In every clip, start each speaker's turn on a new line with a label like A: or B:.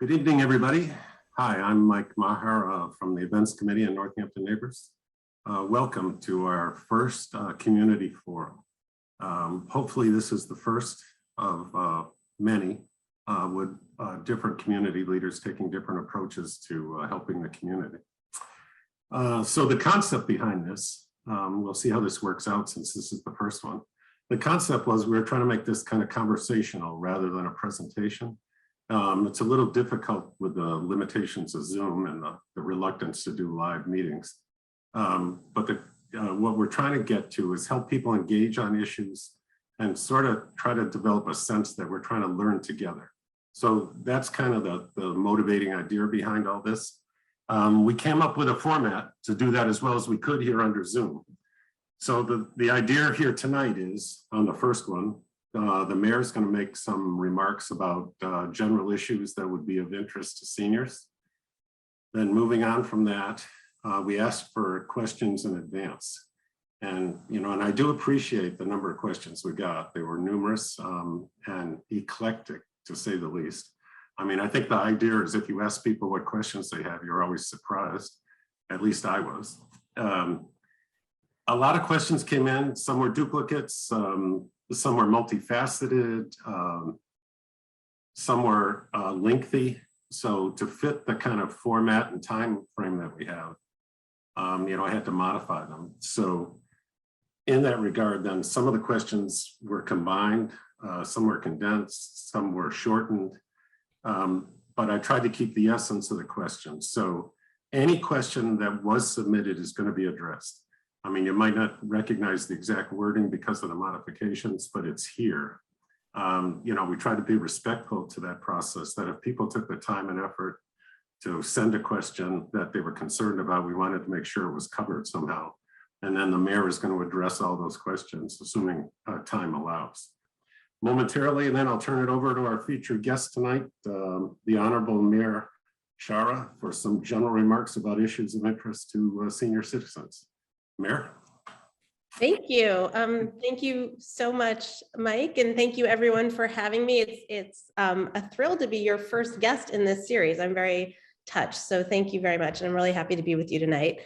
A: Good evening, everybody. Hi, I'm Mike Maher from the Events Committee in Northampton Neighbors. Welcome to our first community forum. Hopefully this is the first of many with different community leaders taking different approaches to helping the community. So the concept behind this, we'll see how this works out since this is the first one. The concept was we were trying to make this kind of conversational rather than a presentation. It's a little difficult with the limitations of Zoom and the reluctance to do live meetings. But what we're trying to get to is help people engage on issues and sort of try to develop a sense that we're trying to learn together. So that's kind of the motivating idea behind all this. We came up with a format to do that as well as we could here under Zoom. So the idea here tonight is, on the first one, the mayor is going to make some remarks about general issues that would be of interest to seniors. Then moving on from that, we asked for questions in advance. And, and I do appreciate the number of questions we got. They were numerous and eclectic, to say the least. I mean, I think the idea is if you ask people what questions they have, you're always surprised. At least I was. A lot of questions came in. Some were duplicates. Some were multifaceted, some were lengthy. So to fit the kind of format and time frame that we have, I had to modify them. So in that regard, then some of the questions were combined, some were condensed, some were shortened, but I tried to keep the essence of the question. So any question that was submitted is going to be addressed. I mean, you might not recognize the exact wording because of the modifications, but it's here. We try to be respectful to that process, that if people took the time and effort to send a question that they were concerned about, we wanted to make sure it was covered somehow. And then the mayor is going to address all those questions, assuming time allows. Momentarily, and then I'll turn it over to our featured guest tonight, the Honorable Mayor Sciarra, for some general remarks about issues of interest to senior citizens. Mayor.
B: Thank you. Thank you so much, Mike, and thank you everyone for having me. It's a thrill to be your first guest in this series. I'm very touched, so thank you very much. And I'm really happy to be with you tonight.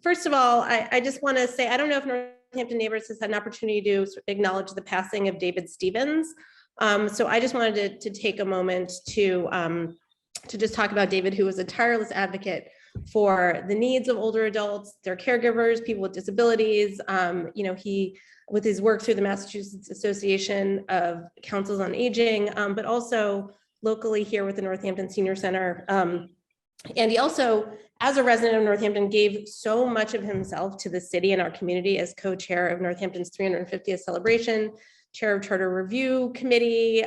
B: First of all, I just want to say, I don't know if Northampton Neighbors has had an opportunity to acknowledge the passing of David Stevens. So I just wanted to take a moment to just talk about David, who was a tireless advocate for the needs of older adults, their caregivers, people with disabilities. He, with his work through the Massachusetts Association of Councils on Aging, but also locally here with the Northampton Senior Center. And he also, as a resident of Northampton, gave so much of himself to the city and our community as co-chair of Northampton's 350th celebration, chair of Charter Review Committee,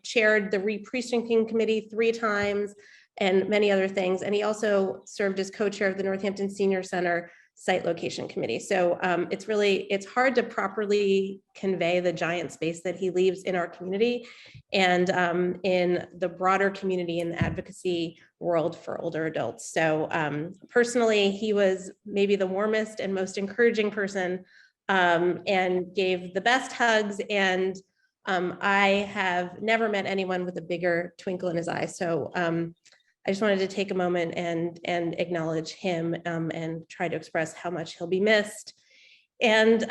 B: chaired the Re-Precincting Committee 3 times, and many other things. And he also served as co-chair of the Northampton Senior Center Site Location Committee. So it's hard to properly convey the giant space that he leaves in our community and in the broader community and advocacy world for older adults. So personally, he was maybe the warmest and most encouraging person and gave the best hugs. And I have never met anyone with a bigger twinkle in his eye. So I just wanted to take a moment and acknowledge him and try to express how much he'll be missed. And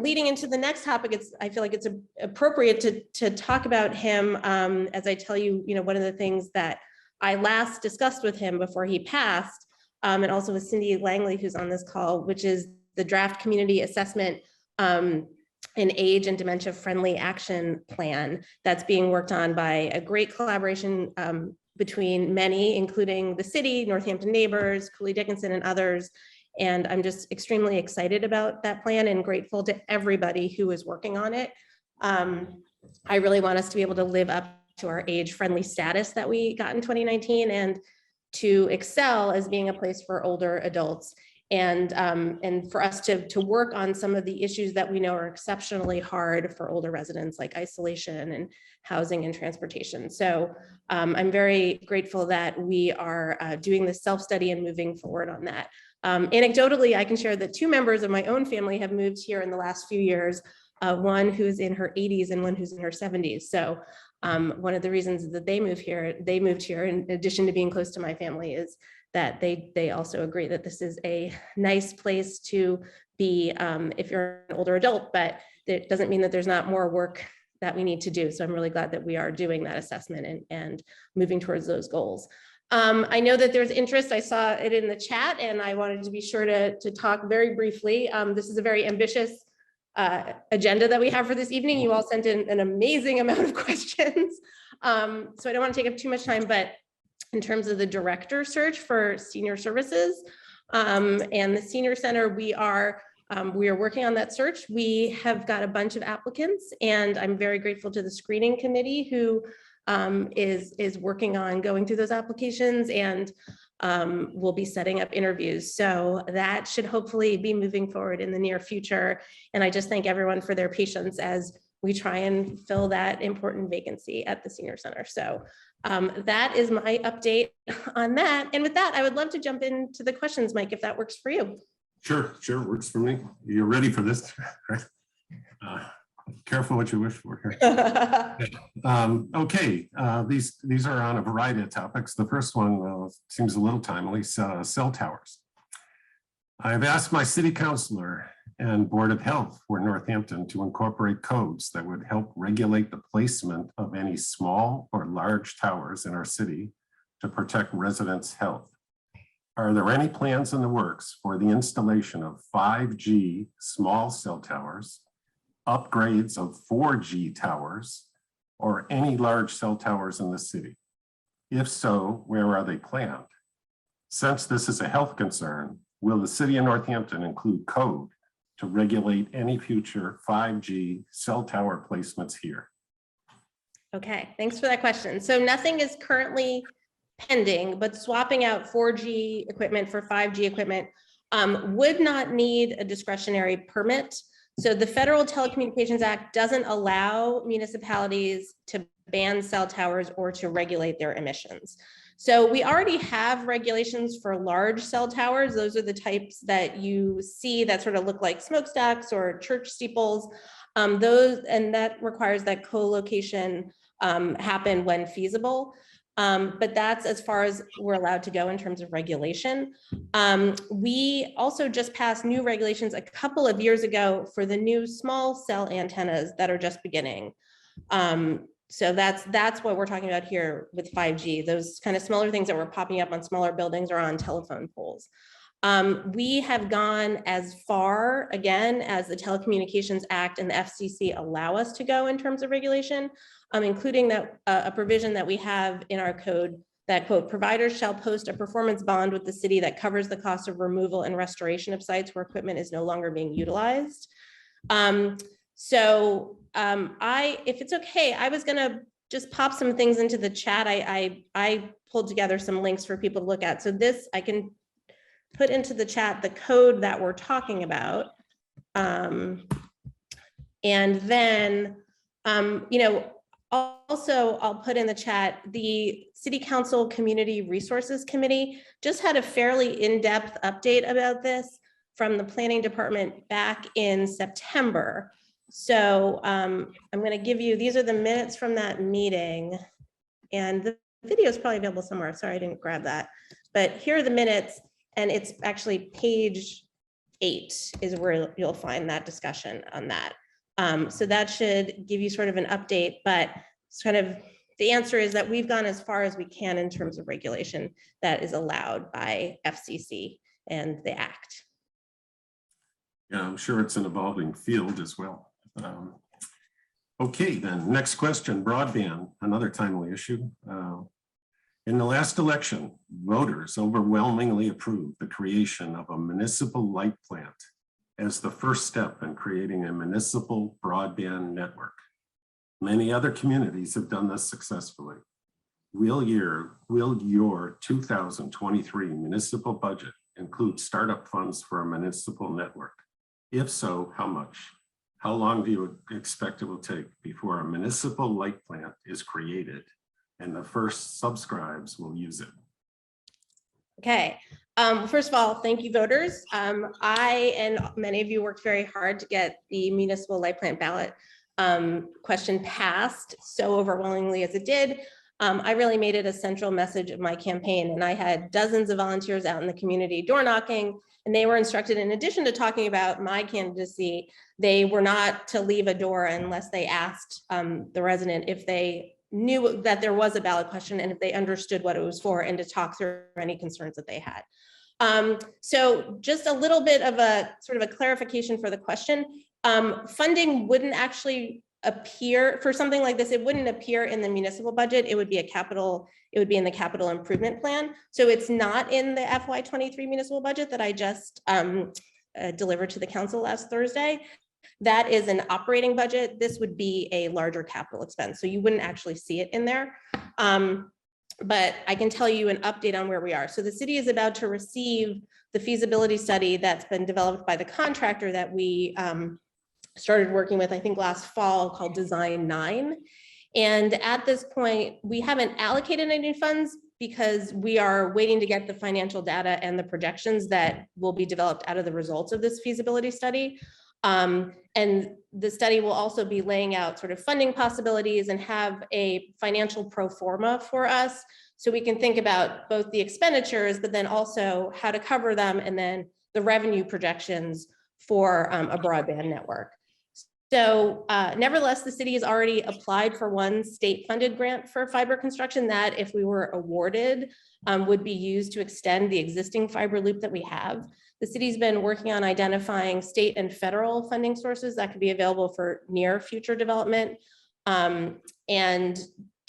B: leading into the next topic, I feel like it's appropriate to talk about him as I tell you, one of the things that I last discussed with him before he passed, and also with Cindy Langley, who's on this call, which is the draft community assessment and age and dementia friendly action plan that's being worked on by a great collaboration between many, including the city, Northampton Neighbors, Cooley Dickinson, and others. And I'm just extremely excited about that plan and grateful to everybody who is working on it. I really want us to be able to live up to our age-friendly status that we got in 2019 and to excel as being a place for older adults and for us to work on some of the issues that we know are exceptionally hard for older residents, like isolation and housing and transportation. So I'm very grateful that we are doing this self-study and moving forward on that. Anecdotally, I can share that 2 members of my own family have moved here in the last few years, one who's in her 80s and one who's in her 70s. So One of the reasons that they moved here in addition to being close to my family, is that they also agree that this is a nice place to be if you're an older adult, but it doesn't mean that there's not more work that we need to do. So I'm really glad that we are doing that assessment and moving towards those goals. I know that there's interest. I saw it in the chat and I wanted to be sure to talk very briefly. This is a very ambitious agenda that we have for this evening. You all sent in an amazing amount of questions. So I don't want to take up too much time, but in terms of the director search for senior services and the senior center, we are working on that search. We have got a bunch of applicants, and I'm very grateful to the screening committee who is working on going through those applications, and we'll be setting up interviews. So that should hopefully be moving forward in the near future. And I just thank everyone for their patience as we try and fill that important vacancy at the senior center. So that is my update on that. And with that, I would love to jump into the questions, Mike, if that works for you.
A: Sure, works for me. You're ready for this, right? Careful what you wish for here. Okay, these are on a variety of topics. The first one seems a little timely, cell towers. I've asked my city councilor and Board of Health for Northampton to incorporate codes that would help regulate the placement of any small or large towers in our city to protect residents' health. Are there any plans in the works for the installation of 5G small cell towers, upgrades of 4G towers, or any large cell towers in the city? If so, where are they planned? Since this is a health concern, will the city of Northampton include code to regulate any future 5G cell tower placements here?
B: Okay, thanks for that question. So nothing is currently pending, but swapping out 4G equipment for 5G equipment would not need a discretionary permit. So the Federal Telecommunications Act doesn't allow municipalities to ban cell towers or to regulate their emissions. So we already have regulations for large cell towers. Those are the types that you see that sort of look like smokestacks or church steeples. And that requires that co-location happen when feasible. But that's as far as we're allowed to go in terms of regulation. We also just passed new regulations a couple of years ago for the new small cell antennas that are just beginning. So that's what we're talking about here with 5G. Those kind of smaller things that were popping up on smaller buildings or on telephone poles. We have gone as far, again, as the Telecommunications Act and the FCC allow us to go in terms of regulation, including that a provision that we have in our code that, quote, providers shall post a performance bond with the city that covers the cost of removal and restoration of sites where equipment is no longer being utilized. If it's okay, I was gonna just pop some things into the chat. I pulled together some links for people to look at. So this, I can put into the chat the code that we're talking about. And then, also I'll put in the chat, the City Council Community Resources Committee just had a fairly in-depth update about this from the Planning Department back in September. So I'm going to give you, these are the minutes from that meeting, and the video is probably available somewhere. Sorry, I didn't grab that, but here are the minutes, and it's actually page 8 is where you'll find that discussion on that. So that should give you sort of an update, but it's kind of, the answer is that we've gone as far as we can in terms of regulation that is allowed by FCC and the Act.
A: Yeah, I'm sure it's an evolving field as well. Okay, then next question, broadband, another timely issue. In the last election, voters overwhelmingly approved the creation of a municipal light plant as the first step in creating a municipal broadband network. Many other communities have done this successfully. Will your 2023 municipal budget include startup funds for a municipal network? If so, how much? How long do you expect it will take before a municipal light plant is created and the first subscribes will use it?
B: Okay, first of all, thank you, voters. I and many of you worked very hard to get the municipal light plant ballot question passed so overwhelmingly as it did, I really made it a central message of my campaign. And I had dozens of volunteers out in the community door knocking, and they were instructed, in addition to talking about my candidacy, they were not to leave a door unless they asked the resident if they knew that there was a ballot question and if they understood what it was for, and to talk through any concerns that they had. So just a little bit of a sort of a clarification for the question. Funding wouldn't actually appear for something like this. It wouldn't appear in the municipal budget. It would be it would be in the capital improvement plan. So it's not in the FY23 municipal budget that I just delivered to the council last Thursday. That is an operating budget. This would be a larger capital expense. So you wouldn't actually see it in there. But I can tell you an update on where we are. So the city is about to receive the feasibility study that's been developed by the contractor that we started working with, I think last fall, called Design 9. And at this point, we haven't allocated any funds because we are waiting to get the financial data and the projections that will be developed out of the results of this feasibility study. And the study will also be laying out sort of funding possibilities and have a financial pro forma for us, so we can think about both the expenditures, but then also how to cover them, and then the revenue projections for a broadband network. So nevertheless, the city has already applied for one state-funded grant for fiber construction that, if we were awarded, would be used to extend the existing fiber loop that we have. The city's been working on identifying state and federal funding sources that could be available for near future development. And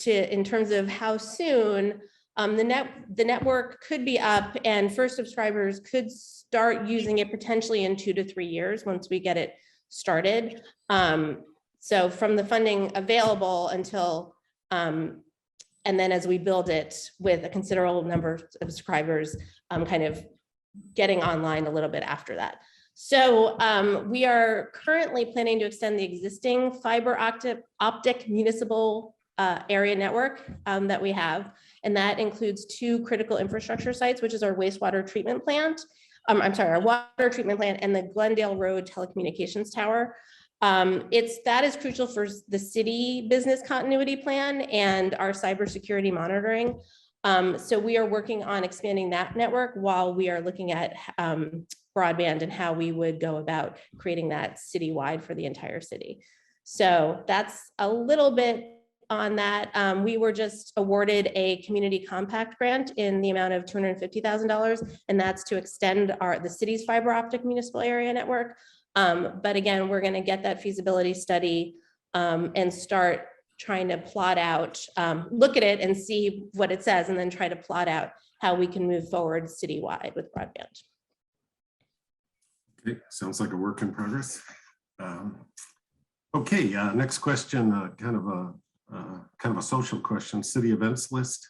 B: in terms of how soon, the network could be up and first subscribers could start using it potentially in 2 to 3 years once we get it started. So from the funding available until, and then as we build it with a considerable number of subscribers, kind of getting online a little bit after that. So we are currently planning to extend the existing fiber optic municipal area network that we have. And that includes 2 critical infrastructure sites, which is our wastewater treatment plant. I'm sorry, our water treatment plant and the Glendale Road telecommunications tower. That is crucial for the city business continuity plan and our cybersecurity monitoring. So we are working on expanding that network while we are looking at broadband and how we would go about creating that citywide for the entire city. So that's a little bit on that. We were just awarded a community compact grant in the amount of $250,000, and that's to extend the city's fiber optic municipal area network. But again, we're going to get that feasibility study and start trying to plot out, look at it and see what it says, and then try to plot out how we can move forward citywide with broadband.
A: Okay, sounds like a work in progress. Okay, next question, kind of a social question. City events list.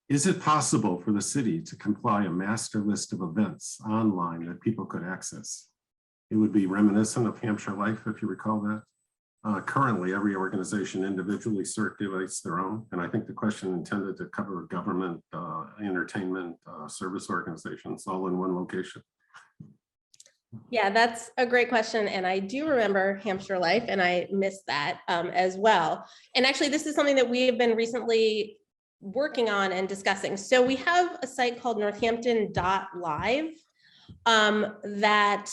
A: Is it possible for the city to comply a master list of events online that people could access? It would be reminiscent of Hampshire Life, if you recall that. Currently, every organization individually circulates their own, and I think the question intended to cover government, entertainment, service organizations, all in one location.
B: Yeah, that's a great question. And I do remember Hampshire Life, and I missed that as well. And actually, this is something that we have been recently working on and discussing. So we have a site called Northampton.live that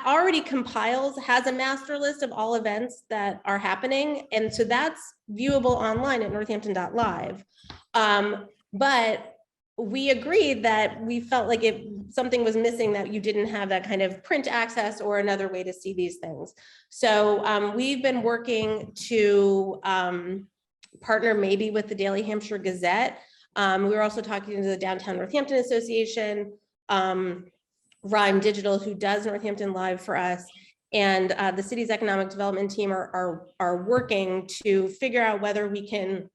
B: already has a master list of all events that are happening. And so that's viewable online at Northampton.live. But we agreed that we felt like something was missing, that you didn't have that kind of print access or another way to see these things. So we've been working to partner maybe with the Daily Hampshire Gazette. We were also talking to the Downtown Northampton Association, Rhyme Digital, who does Northampton Live for us, and the city's economic development team are working to figure out whether we can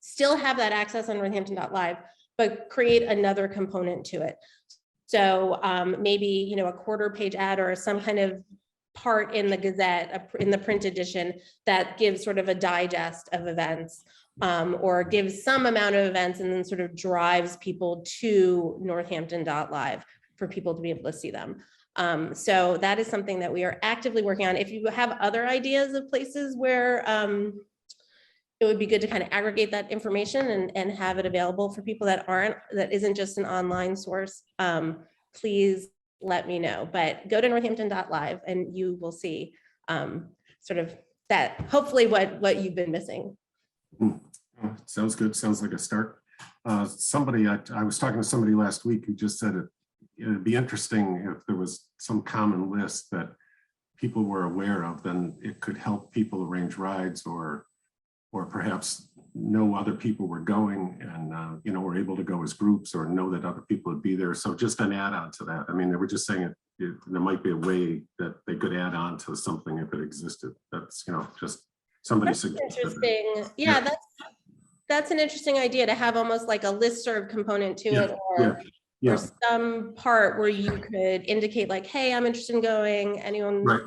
B: still have that access on Northampton.live, but create another component to it. So maybe, a quarter-page ad or some kind of part in the Gazette, in the print edition, that gives sort of a digest of events, or gives some amount of events and then sort of drives people to Northampton.live for people to be able to see them. So that is something that we are actively working on. If you have other ideas of places where it would be good to kind of aggregate that information and have it available for people that isn't just an online source, please let me know. But go to northampton.live and you will see sort of that, hopefully what you've been missing.
A: Sounds good. Sounds like a start. I was talking to somebody last week who just said it'd be interesting if there was some common list that people were aware of, then it could help people arrange rides or perhaps know other people were going and, were able to go as groups or know that other people would be there. So just an add-on to that. I mean, they were just saying there might be a way that they could add on to something if it existed. That's, just somebody suggested.
B: Interesting. Yeah, that's an interesting idea to have almost like a listserv component to it, or some part where you could indicate like, hey, I'm interested in going. Anyone?
A: Right.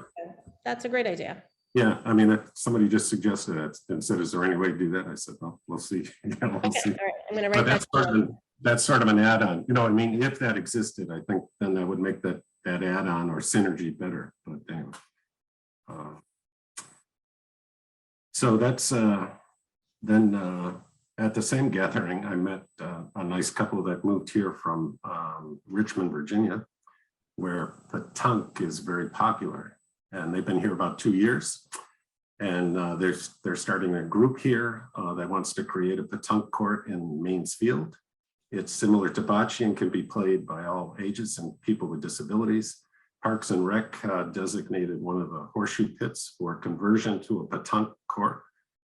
B: That's a great idea.
A: Yeah, I mean, somebody just suggested that and said, "Is there any way to do that?" I said, "Well, we'll see."
B: We'll see. All right. I'm going to write that down.
A: That's sort of an add-on. I mean, if that existed, I think then that would make that add-on or synergy better. But anyway, so that's then at the same gathering, I met a nice couple that moved here from Richmond, Virginia, where petanque is very popular. And they've been here about 2 years. And they're starting a group here that wants to create a petanque court in Mains Field. It's similar to bocce and can be played by all ages and people with disabilities. Parks and Rec designated one of the horseshoe pits for conversion to a petanque court.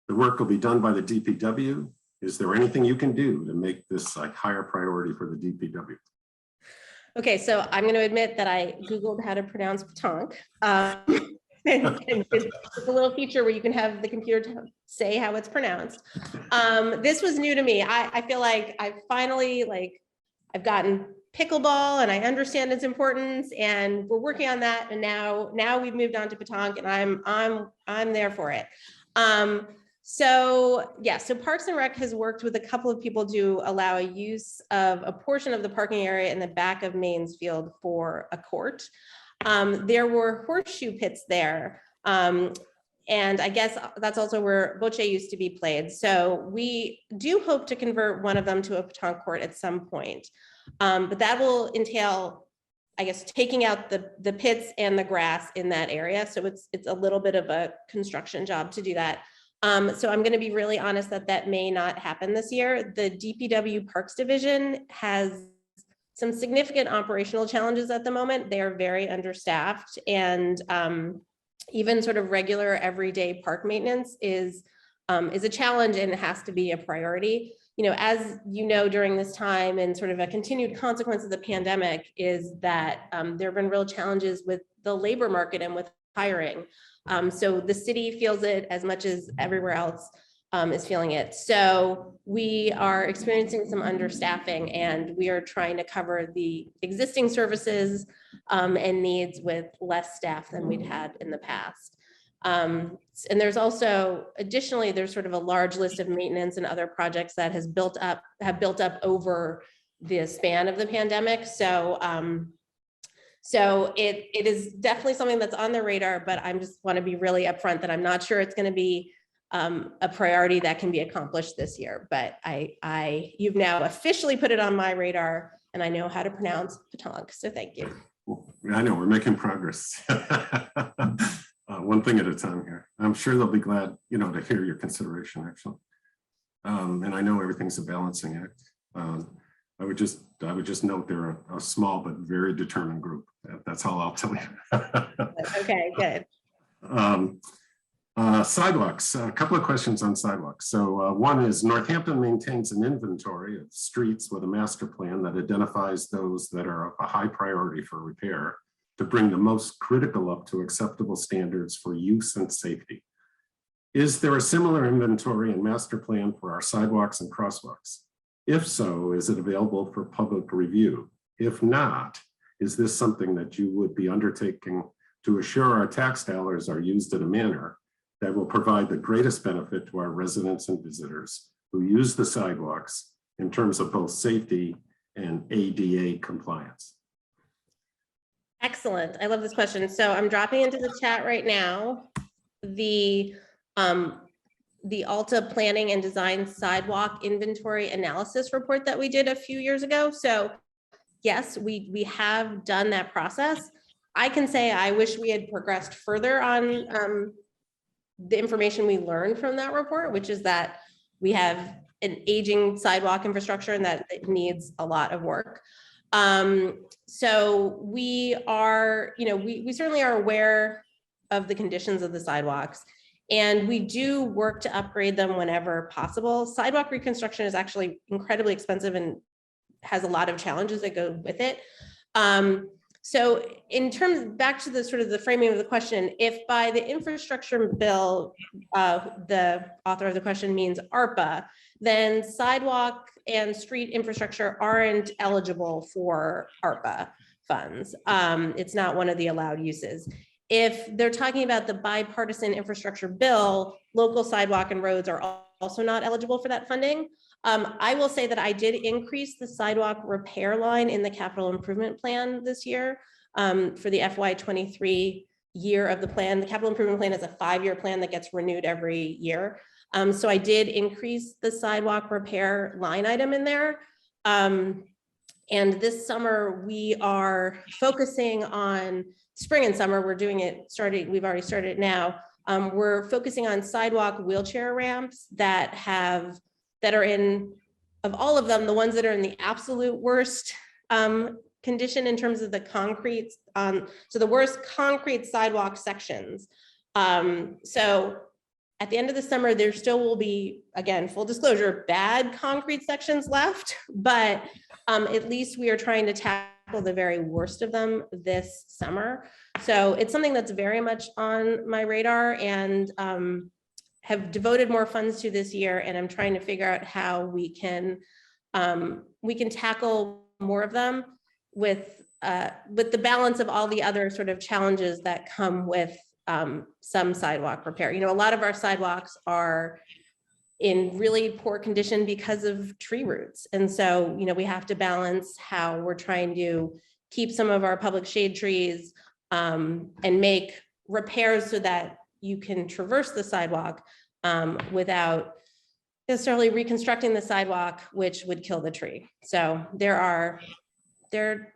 A: The work will be done by the DPW. Is there anything you can do to make this a higher priority for the DPW?
B: Okay, so I'm going to admit that I Googled how to pronounce petanque. And it's a little feature where you can have the computer say how it's pronounced. This was new to me. I feel like I finally, I've gotten pickleball and I understand its importance and we're working on that. And now we've moved on to petanque and I'm there for it. So Parks and Rec has worked with a couple of people to allow a use of a portion of the parking area in the back of Mains Field for a court. There were horseshoe pits there. And I guess that's also where bocce used to be played. So we do hope to convert one of them to a petanque court at some point. But that will entail, I guess, taking out the pits and the grass in that area. So it's a little bit of a construction job to do that. So I'm going to be really honest that may not happen this year. The DPW Parks Division has some significant operational challenges at the moment. They are very understaffed, and even sort of regular everyday park maintenance is a challenge and it has to be a priority. As you know, during this time and sort of a continued consequence of the pandemic is that there have been real challenges with the labor market and with hiring. So the city feels it as much as everywhere else is feeling it. So we are experiencing some understaffing and we are trying to cover the existing services and needs with less staff than we'd had in the past. And there's also, additionally, there's sort of a large list of maintenance and other projects that have built up over the span of the pandemic. So it is definitely something that's on the radar, but I just want to be really upfront that I'm not sure it's going to be a priority that can be accomplished this year. But you've now officially put it on my radar, and I know how to pronounce petanque. So thank you.
A: I know we're making progress. One thing at a time here. I'm sure they'll be glad, to hear your consideration, actually. And I know everything's a balancing act. I would just note they're a small but very determined group. That's all I'll tell you.
B: Okay, good.
A: Sidewalks, a couple of questions on sidewalks. So one is Northampton maintains an inventory of streets with a master plan that identifies those that are of a high priority for repair to bring the most critical up to acceptable standards for use and safety. Is there a similar inventory and master plan for our sidewalks and crosswalks? If so, is it available for public review? If not, is this something that you would be undertaking to assure our tax dollars are used in a manner that will provide the greatest benefit to our residents and visitors who use the sidewalks in terms of both safety and ADA compliance?
B: Excellent. I love this question. So I'm dropping into the chat right now the Alta Planning and Design Sidewalk Inventory Analysis report that we did a few years ago. So yes, we have done that process. I can say I wish we had progressed further on the information we learned from that report, which is that we have an aging sidewalk infrastructure and that it needs a lot of work. So we are, we certainly are aware of the conditions of the sidewalks, and we do work to upgrade them whenever possible. Sidewalk reconstruction is actually incredibly expensive and has a lot of challenges that go with it. So in terms, back to the sort of the framing of the question, if by the infrastructure bill, the author of the question means ARPA, then sidewalk and street infrastructure aren't eligible for ARPA funds. It's not one of the allowed uses. If they're talking about the bipartisan infrastructure bill, local sidewalk and roads are also not eligible for that funding. I will say that I did increase the sidewalk repair line in the capital improvement plan this year for the FY23 year of the plan. The capital improvement plan is a 5-year plan that gets renewed every year. So I did increase the sidewalk repair line item in there. And this summer we are focusing on spring and summer. We're doing it we've already started it now. We're focusing on sidewalk wheelchair ramps that are in, of all of them, the ones that are in the absolute worst condition in terms of the concrete, so the worst concrete sidewalk sections. So at the end of the summer, there still will be, again, full disclosure, bad concrete sections left, but at least we are trying to tackle the very worst of them this summer. So it's something that's very much on my radar, and have devoted more funds to this year, and I'm trying to figure out how we can tackle more of them with the balance of all the other sort of challenges that come with some sidewalk repair. A lot of our sidewalks are in really poor condition because of tree roots, and so we have to balance how we're trying to keep some of our public shade trees and make repairs so that you can traverse the sidewalk without necessarily reconstructing the sidewalk, which would kill the tree. So there are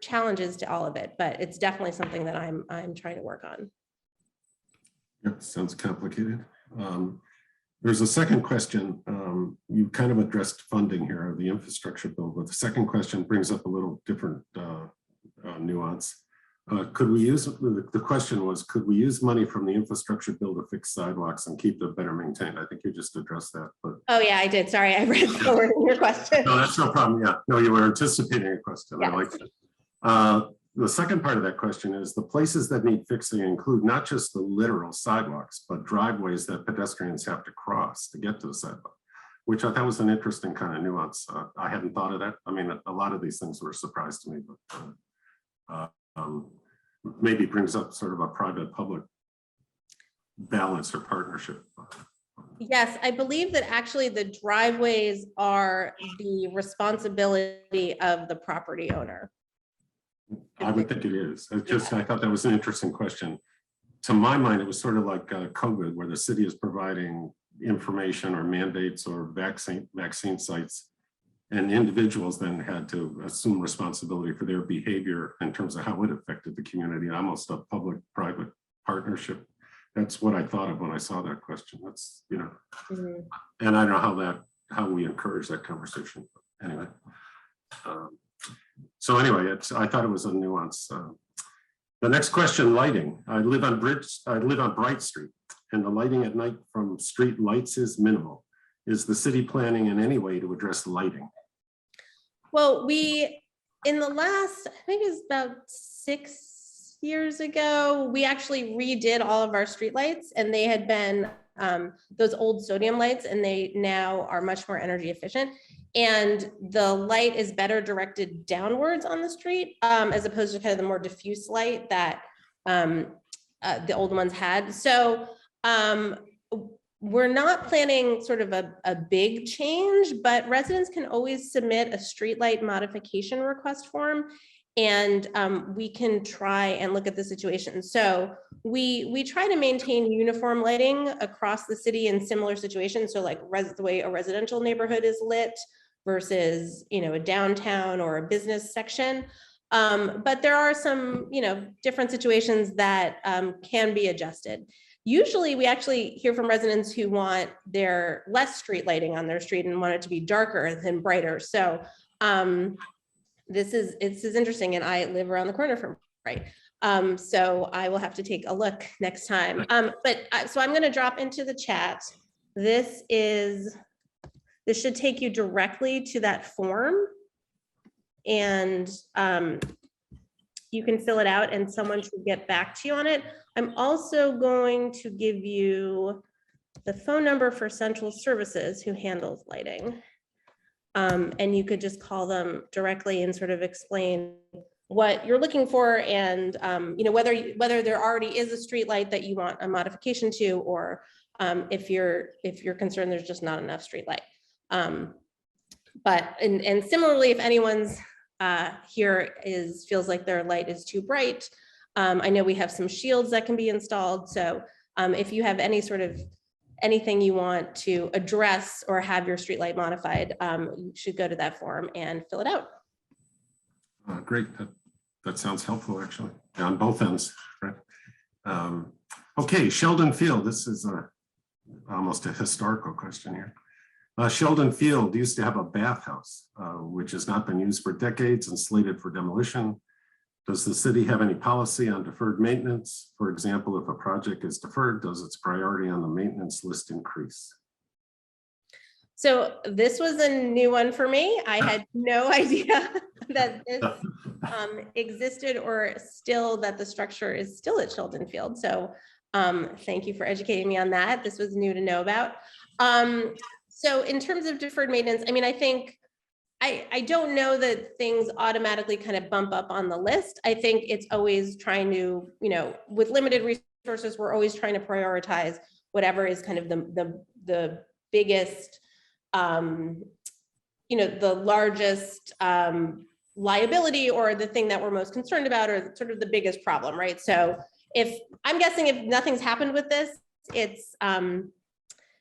B: challenges to all of it, but it's definitely something that I'm trying to work on.
A: Yep, sounds complicated. There's a second question. You kind of addressed funding here of the infrastructure bill, but the second question brings up a little different nuance. Could we use, the question was, could we use money from the infrastructure bill to fix sidewalks and keep them better maintained? I think you just addressed that. But
B: oh yeah, I did. Sorry, I read forward in your question.
A: No, that's no problem. Yeah, no, you were anticipating a question.
B: Yes.
A: I like that. The second part of that question is the places that need fixing include not just the literal sidewalks, but driveways that pedestrians have to cross to get to the sidewalk, which I thought was an interesting kind of nuance. I hadn't thought of that. I mean, a lot of these things were a surprise to me, but maybe brings up sort of a private-public balance or partnership.
B: Yes, I believe that actually the driveways are the responsibility of the property owner.
A: I would think it is. I thought that was an interesting question. To my mind, it was sort of like COVID, where the city is providing information or mandates or vaccine sites, and individuals then had to assume responsibility for their behavior in terms of how it affected the community, almost a public-private partnership. That's what I thought of when I saw that question. That's, and I don't know how we encourage that conversation. But anyway. So anyway, I thought it was a nuance. The next question, lighting. I live on Bright Street, and the lighting at night from street lights is minimal. Is the city planning in any way to address lighting?
B: Well, in the last, I think it was about 6 years ago, we actually redid all of our street lights, and they had been those old sodium lights, and they now are much more energy efficient. And the light is better directed downwards on the street, as opposed to kind of the more diffuse light that the old ones had. So we're not planning sort of a big change, but residents can always submit a streetlight modification request form. and we can try and look at the situation. So we try to maintain uniform lighting across the city in similar situations. So like the way a residential neighborhood is lit versus, you know, a downtown or a business section. But there are some, you know, different situations that can be adjusted. Usually we actually hear from residents who want their less street lighting on their street and want it to be darker than brighter. So this is interesting, and I live around the corner from Bright. So I will have to take a look next time. So I'm going to drop into the chat. This should take you directly to that form, and you can fill it out and someone should get back to you on it. I'm also going to give you the phone number for Central Services who handles lighting. And you could just call them directly and sort of explain what you're looking for, and you know, whether there already is a street light that you want a modification to, or if you're concerned there's just not enough street light. But similarly, if anyone's here feels like their light is too bright, I know we have some shields that can be installed. So if you have anything you want to address or have your street light modified, you should go to that form and fill it out.
A: Great. That sounds helpful, actually, on both ends, right? Okay, Sheldon Field. This is almost a historical question here. Sheldon Field used to have a bathhouse, which has not been used for decades and slated for demolition. Does the city have any policy on deferred maintenance? For example, if a project is deferred, does its priority on the maintenance list increase?
B: So this was a new one for me. I had no idea that this existed, or still that the structure is still at Sheldon Field. So thank you for educating me on that. This was new to know about. So in terms of deferred maintenance, I mean, I think I don't know that things automatically kind of bump up on the list. I think it's always trying to, you know, with limited resources, we're always trying to prioritize whatever is kind of the biggest, you know, the largest liability, or the thing that we're most concerned about, or sort of the biggest problem, right? So I'm guessing if nothing's happened with this, it's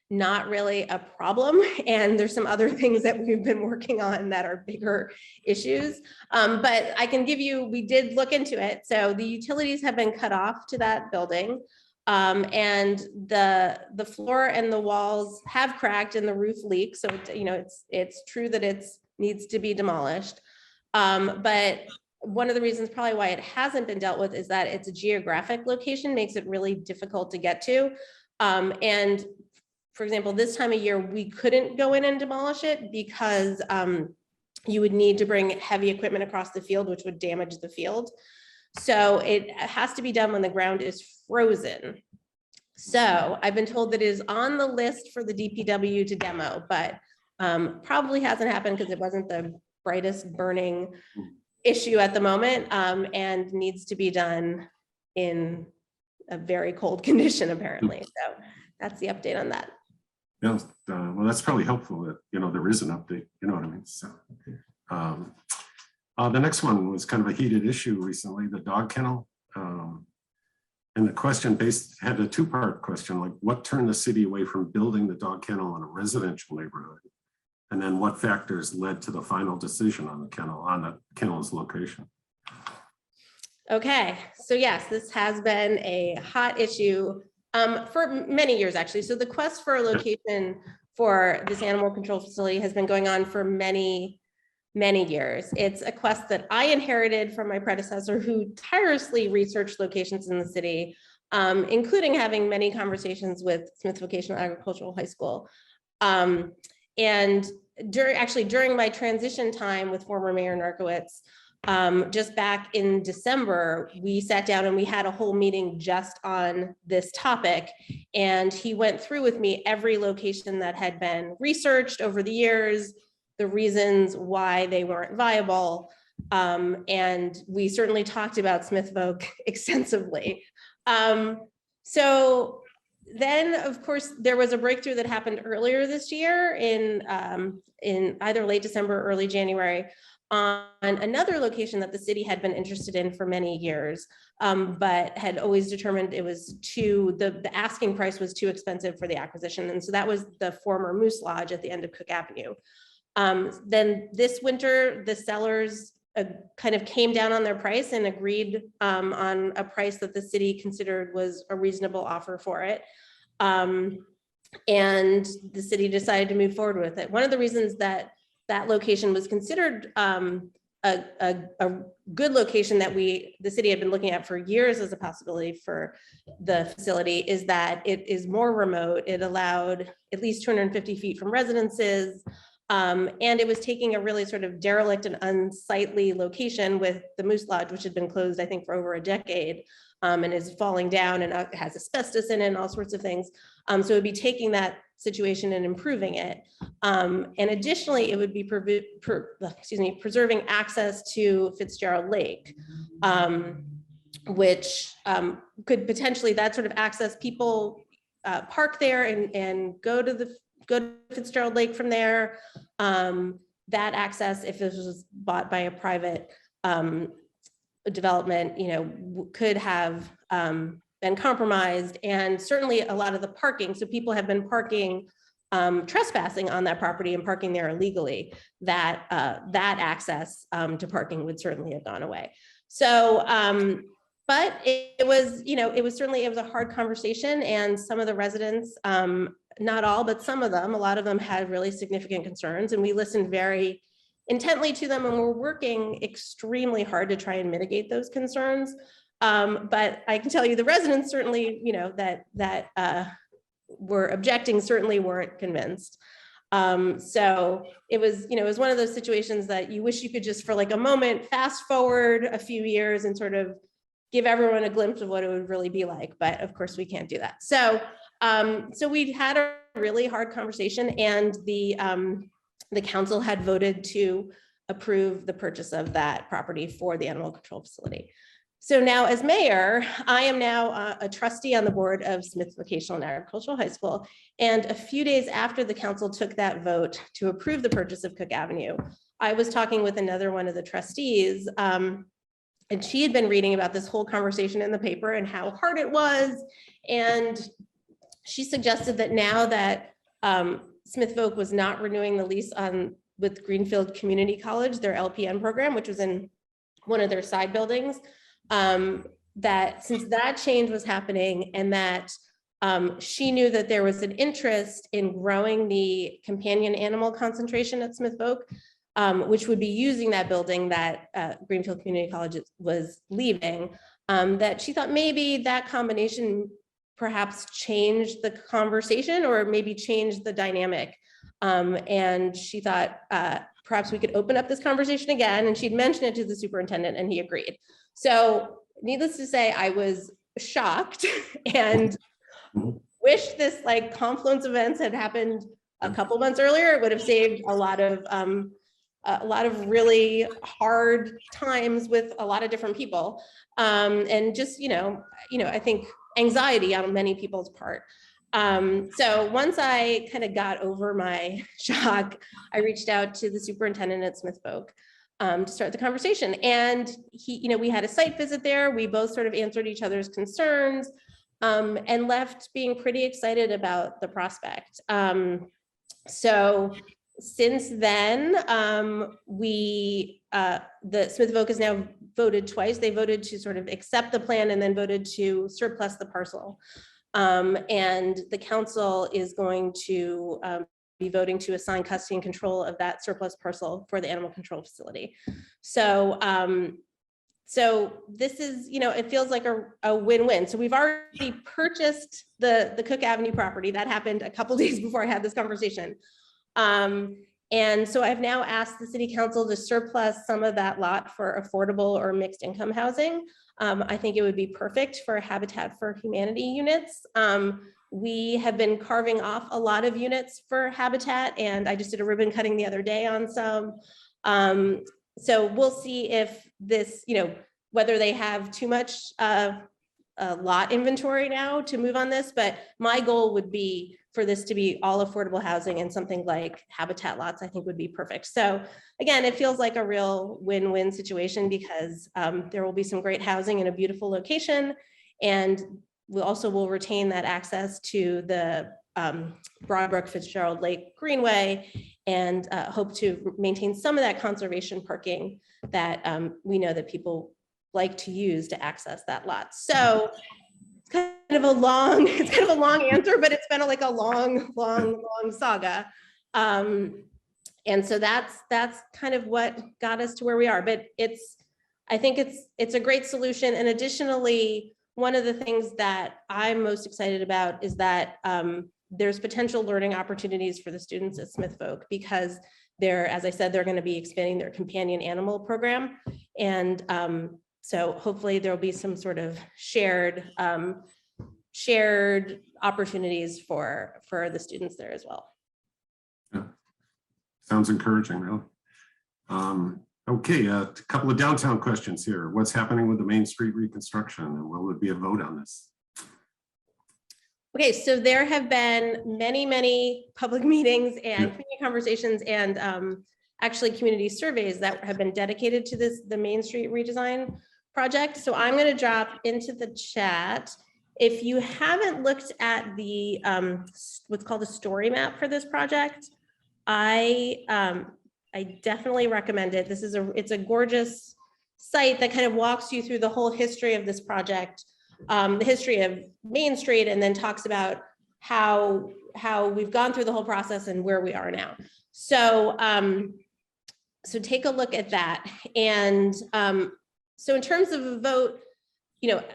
B: not really a problem, and there's some other things that we've been working on that are bigger issues. But I can give you, we did look into it. So the utilities have been cut off to that building, and the floor and the walls have cracked and the roof leaks. So you know, it's true that it needs to be demolished. But one of the reasons probably why it hasn't been dealt with is that it's a geographic location, makes it really difficult to get to. And for example, this time of year, we couldn't go in and demolish it because you would need to bring heavy equipment across the field, which would damage the field. So it has to be done when the ground is frozen. So I've been told that it is on the list for the DPW to demo, but probably hasn't happened because it wasn't the brightest burning issue at the moment, and needs to be done in a very cold condition, apparently. So that's the update on that.
A: Yeah, well, that's probably helpful that, you know, there is an update, you know what I mean? So the next one was kind of a heated issue recently, the dog kennel. And the question had a two-part question, like what turned the city away from building the dog kennel in a residential neighborhood? And then what factors led to the final decision on the kennel's location? Okay, so yes, this has been a hot issue for many years, actually. So the quest for a location for this animal control facility has been going on for many, many years. It's a quest that I inherited from my predecessor, who tirelessly researched locations in the city, including having many conversations with Smith Vocational Agricultural High School. And during my transition time with former Mayor Narkowitz, just back in December, we sat down and we had a whole meeting just on this topic. And he went through with me every location that had been researched over the years, the reasons why they weren't viable. And we certainly talked about Smith Voc extensively. So then, of course, there was a breakthrough that happened earlier this year in either late December or early January.
B: on another location that the city had been interested in for many years, but had always determined it was the asking price was too expensive for the acquisition. And so that was the former Moose Lodge at the end of Cook Avenue. Then this winter, the sellers kind of came down on their price and agreed on a price that the city considered was a reasonable offer for it. And the city decided to move forward with it. One of the reasons that that location was considered a good location that the city had been looking at for years as a possibility for the facility is that it is more remote. It allowed at least 250 feet from residences. And it was taking a really sort of derelict and unsightly location with the Moose Lodge, which had been closed, I think, for over a decade, and is falling down and has asbestos in it and all sorts of things. So it would be taking that situation and improving it. And additionally, it would be preserving access to Fitzgerald Lake, which could potentially, that sort of access, people park there and go to Fitzgerald Lake from there. That access, if this was bought by a private development, could have been compromised, and certainly a lot of the parking. So people have been parking, trespassing on that property and parking there illegally. That access to parking would certainly have gone away. So, but it was a hard conversation, and some of the residents, not all, but some of them, a lot of them had really significant concerns, and we listened very intently to them, and we're working extremely hard to try and mitigate those concerns. But I can tell you the residents certainly, that were objecting certainly weren't convinced. So it was one of those situations that you wish you could just for like a moment fast forward a few years and sort of give everyone a glimpse of what it would really be like. But of course we can't do that. So we had a really hard conversation, and the council had voted to approve the purchase of that property for the animal control facility. So now as mayor, I am now a trustee on the board of Smith Vocational and Agricultural High School. And a few days after the council took that vote to approve the purchase of Cook Avenue, I was talking with another one of the trustees, and she had been reading about this whole conversation in the paper and how hard it was. And she suggested that now that Smith Voc was not renewing the lease with Greenfield Community College, their LPN program, which was in one of their side buildings, that since that change was happening, and that she knew that there was an interest in growing the companion animal concentration at Smith Voc, which would be using that building that Greenfield Community College was leaving, that she thought maybe that combination perhaps changed the conversation or maybe changed the dynamic. And she thought perhaps we could open up this conversation again, and she'd mentioned it to the superintendent and he agreed. So needless to say, I was shocked and wish this like confluence of events had happened a couple months earlier. It would have saved a lot of really hard times with a lot of different people, and just I think anxiety on many people's part. So once I kind of got over my shock, I reached out to the superintendent at Smith Voc to start the conversation. And we had a site visit there. We both sort of answered each other's concerns, and left being pretty excited about the prospect. So since then, the Smith Voc has now voted twice. They voted to sort of accept the plan and then voted to surplus the parcel. And the council is going to be voting to assign custody and control of that surplus parcel for the animal control facility. So, this is, it feels like a win-win. So we've already purchased the Cook Avenue property. That happened a couple days before I had this conversation. And so I've now asked the city council to surplus some of that lot for affordable or mixed income housing. I think it would be perfect for Habitat for Humanity units. We have been carving off a lot of units for Habitat, and I just did a ribbon cutting the other day on some. So we'll see if this, whether they have too much lot inventory now to move on this, but my goal would be for this to be all affordable housing, and something like habitat lots I think would be perfect. So again, it feels like a real win-win situation, because there will be some great housing in a beautiful location, and we also will retain that access to the Broadbrook Fitzgerald Lake Greenway, and hope to maintain some of that conservation parking that we know that people like to use to access that lot. So it's kind of a long answer, but it's been like a long saga. And so that's kind of what got us to where we are. But I think it's a great solution. And additionally, one of the things that I'm most excited about is that there's potential learning opportunities for the students at Smith Folk, because as I said, they're going to be expanding their companion animal program. And so hopefully there'll be some sort of shared opportunities for the students there as well.
A: Yeah. Sounds encouraging, really. Okay, a couple of downtown questions here. What's happening with the Main Street reconstruction, and will there be a vote on this?
B: Okay, so there have been many public meetings and community conversations, and actually community surveys that have been dedicated to the Main Street redesign project. So I'm going to drop into the chat. If you haven't looked at the what's called a story map for this project, I definitely recommend it. It's a gorgeous site that kind of walks you through the whole history of this project, the history of Main Street, and then talks about how we've gone through the whole process and where we are now. So so take a look at that. And so in terms of a vote,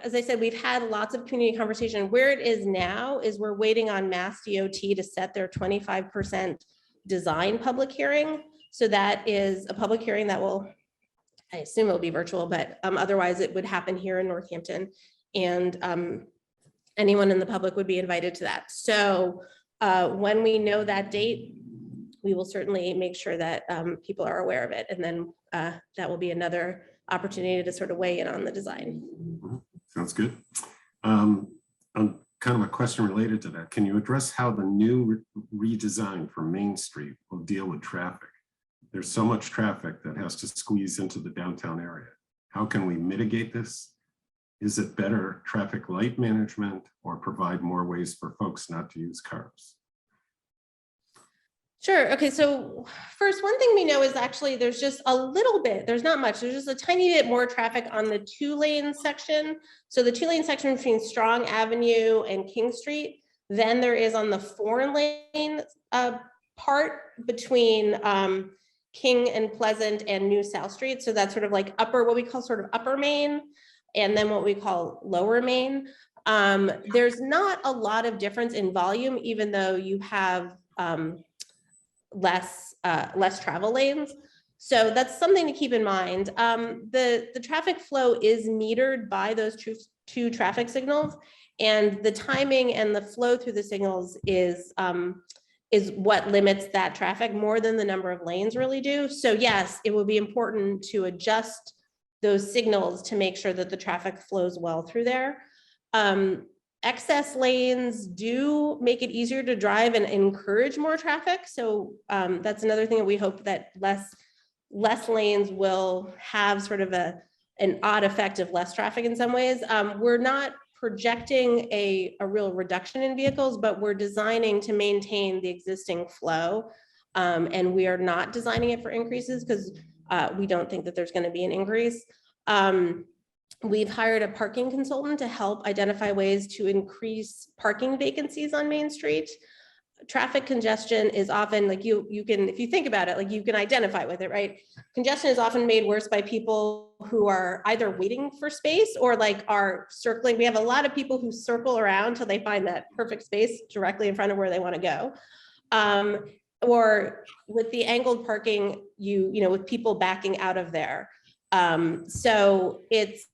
B: as I said, we've had lots of community conversation. Where it is now is we're waiting on Mass DOT to set their 25% design public hearing. So that is a public hearing that I assume it will be virtual, but otherwise it would happen here in Northampton. And anyone in the public would be invited to that. So when we know that date, we will certainly make sure that people are aware of it. And then that will be another opportunity to sort of weigh in on the design.
A: Sounds good. Kind of a question related to that. Can you address how the new redesign for Main Street will deal with traffic? There's so much traffic that has to squeeze into the downtown area. How can we mitigate this? Is it better traffic light management, or provide more ways for folks not to use cars?
B: Sure. Okay. So first, one thing we know is actually there's just a little bit, there's not much, there's just a tiny bit more traffic on the 2-lane section. So the 2-lane section between Strong Avenue and King Street, than there is on the 4-lane part between King and Pleasant and New South Street. So that's sort of like what we call sort of upper Main, and then what we call lower Main. There's not a lot of difference in volume, even though you have less travel lanes. So that's something to keep in mind. The traffic flow is metered by those two traffic signals, and the timing and the flow through the signals is what limits that traffic more than the number of lanes really do. So yes, it will be important to adjust those signals to make sure that the traffic flows well through there. Excess lanes do make it easier to drive and encourage more traffic. So that's another thing that we hope that less lanes will have sort of an odd effect of less traffic in some ways. We're not projecting a real reduction in vehicles, but we're designing to maintain the existing flow. And we are not designing it for increases, because we don't think that there's going to be an increase. We've hired a parking consultant to help identify ways to increase parking vacancies on Main Street. Traffic congestion is often like you can, if you think about it, like you can identify with it, right? Congestion is often made worse by people who are either waiting for space or like are circling. We have a lot of people who circle around till they find that perfect space directly in front of where they want to go. Or with the angled parking, with people backing out of there. So it's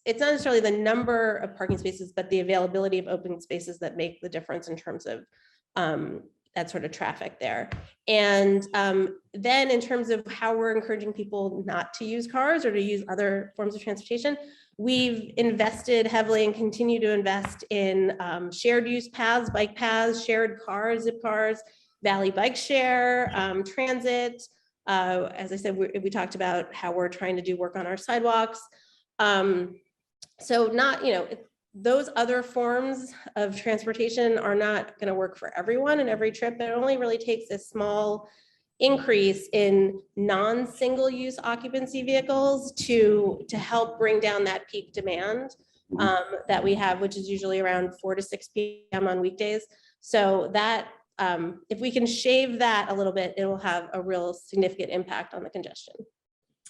B: not necessarily the number of parking spaces, but the availability of open spaces that make the difference in terms of that sort of traffic there. And then in terms of how we're encouraging people not to use cars or to use other forms of transportation, We've invested heavily and continue to invest in shared use paths, bike paths, shared cars, zip cars, Valley Bike Share, transit. As I said, we talked about how we're trying to do work on our sidewalks. So not, those other forms of transportation are not going to work for everyone and every trip. It only really takes a small increase in non-single use occupancy vehicles to help bring down that peak demand that we have, which is usually around 4 to 6 p.m. on weekdays. So that if we can shave that a little bit, it will have a real significant impact on the congestion.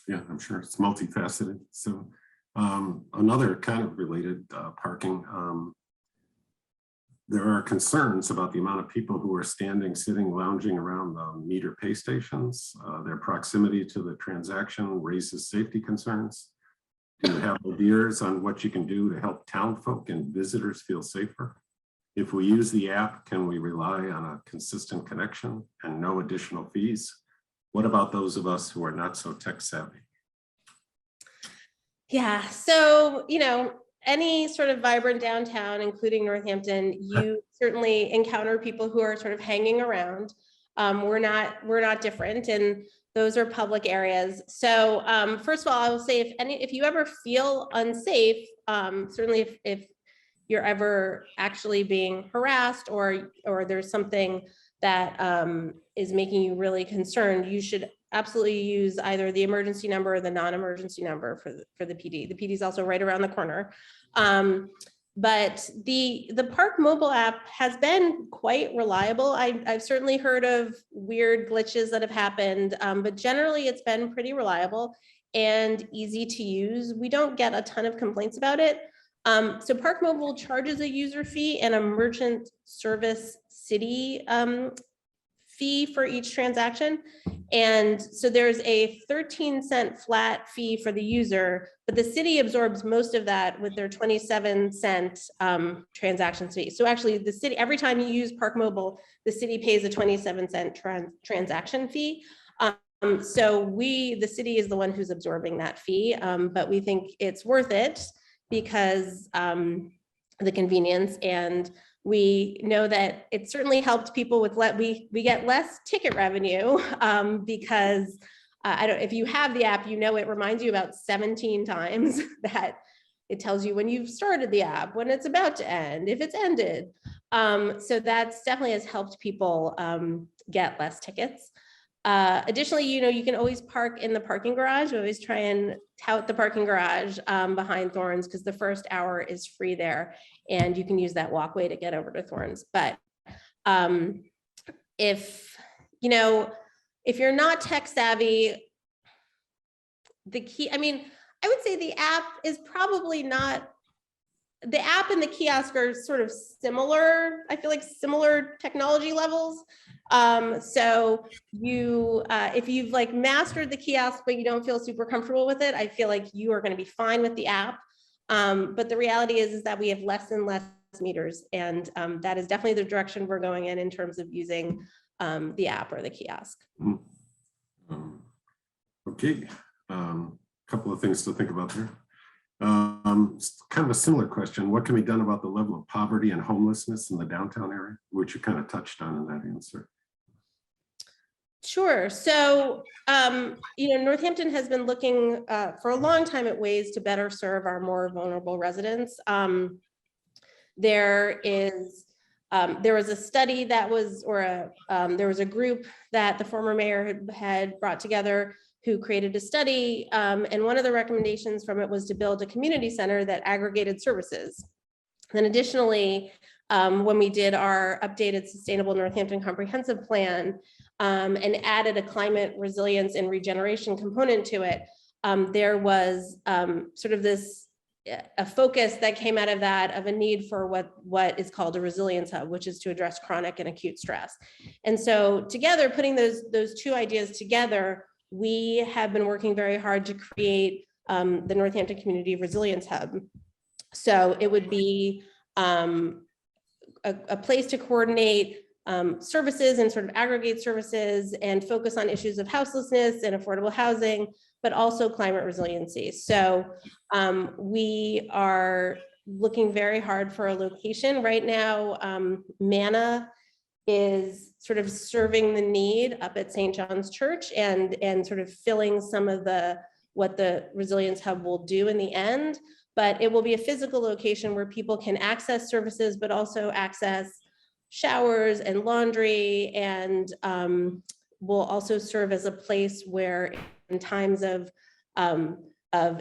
A: Yeah, I'm sure it's multifaceted. So another kind of related parking, there are concerns about the amount of people who are standing, sitting, lounging around the meter pay stations. Their proximity to the transaction raises safety concerns. Do you have ideas on what you can do to help town folk and visitors feel safer? If we use the app, can we rely on a consistent connection and no additional fees? What about those of us who are not so tech savvy?
B: Yeah, so, any sort of vibrant downtown, including Northampton, you certainly encounter people who are sort of hanging around. We're not different, and those are public areas. So first of all, I will say if you ever feel unsafe, certainly if you're ever actually being harassed or there's something that is making you really concerned, you should absolutely use either the emergency number or the non-emergency number for the PD. The PD is also right around the corner. But the Park mobile app has been quite reliable. I've certainly heard of weird glitches that have happened, but generally it's been pretty reliable and easy to use. We don't get a ton of complaints about it. So Park Mobile charges a user fee and a merchant service city fee for each transaction. And so there's a 13-cent flat fee for the user, but the city absorbs most of that with their 27-cent transaction fee. So actually the city, every time you use Park Mobile, the city pays a 27-cent transaction fee. So the city is the one who's absorbing that fee, but we think it's worth it because the convenience, and we know that it certainly helped people with we get less ticket revenue because if you have the app, it reminds you about 17 times that it tells you when you've started the app, when it's about to end, if it's ended. So that's definitely has helped people get less tickets. Additionally, you can always park in the parking garage. We always try and tout the parking garage behind Thorns because the first hour is free there, and you can use that walkway to get over to Thorns. But if you're not tech savvy, the key, I would say the app is probably not. The app and the kiosk are sort of similar. I feel like similar technology levels. So if you've mastered the kiosk, but you don't feel super comfortable with it, I feel like you are going to be fine with the app. But the reality is that we have less and less meters, and that is definitely the direction we're going in terms of using the app or the kiosk.
A: Okay, couple of things to think about there. Kind of a similar question. What can be done about the level of poverty and homelessness in the downtown area, which you kind of touched on in that answer?
B: Sure. So, Northampton has been looking for a long time at ways to better serve our more vulnerable residents. There was a study that was, there was a group that the former mayor had brought together who created a study, and one of the recommendations from it was to build a community center that aggregated services. Then additionally, when we did our updated Sustainable Northampton Comprehensive Plan and added a climate resilience and regeneration component to it, there was sort of a focus that came out of that of a need for what is called a resilience hub, which is to address chronic and acute stress. And so together, putting those two ideas together, we have been working very hard to create the Northampton Community Resilience Hub. So it would be a place to coordinate services and sort of aggregate services and focus on issues of houselessness and affordable housing, but also climate resiliency. So we are looking very hard for a location. Right now, Manna is sort of serving the need up at St. John's Church and sort of filling some of what the Resilience Hub will do in the end. But it will be a physical location where people can access services, but also access showers and laundry, and will also serve as a place where in times of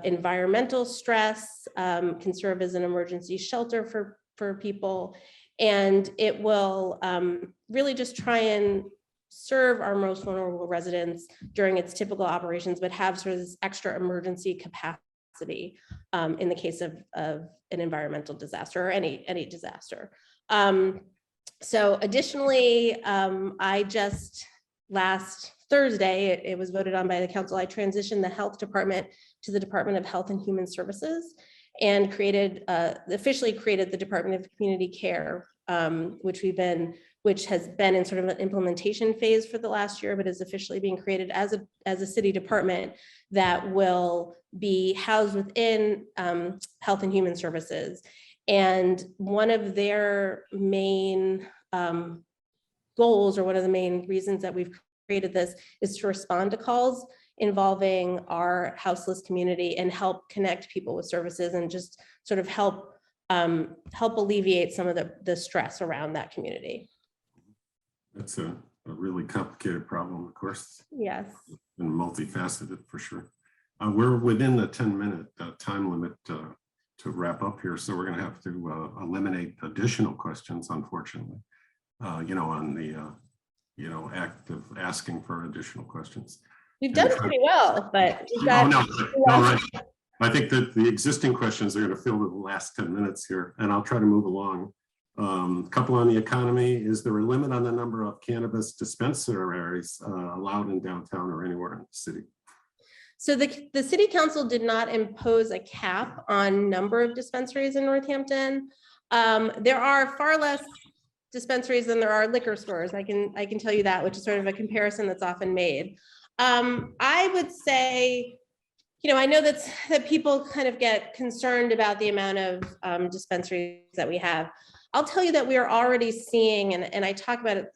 B: environmental stress, can serve as an emergency shelter for people. And it will really just try and serve our most vulnerable residents during its typical operations, but have sort of this extra emergency capacity in the case of an environmental disaster or any disaster. So additionally, I just last Thursday, it was voted on by the council, I transitioned the health department to the Department of Health and Human Services and officially created the Department of Community Care, which has been in sort of an implementation phase for the last year, but is officially being created as a city department that will be housed within Health and Human Services. And one of their main goals, or one of the main reasons that we've created this, is to respond to calls involving our houseless community and help connect people with services and just sort of help alleviate some of the stress around that community.
A: That's a really complicated problem, of course.
B: Yes.
A: And multifaceted for sure. We're within the 10-minute time limit to wrap up here, so we're going to have to eliminate additional questions, unfortunately. On the act of asking for additional questions.
B: We've done pretty well, but
A: no, right. I think that the existing questions are going to fill the last 10 minutes here, and I'll try to move along. A couple on the economy. Is there a limit on the number of cannabis dispensaries allowed in downtown or anywhere in the city?
B: So the city council did not impose a cap on number of dispensaries in Northampton. There are far less dispensaries than there are liquor stores. I can tell you that, which is sort of a comparison that's often made. I would say, I know that people kind of get concerned about the amount of dispensaries that we have. I'll tell you that we are already seeing, and I talk about it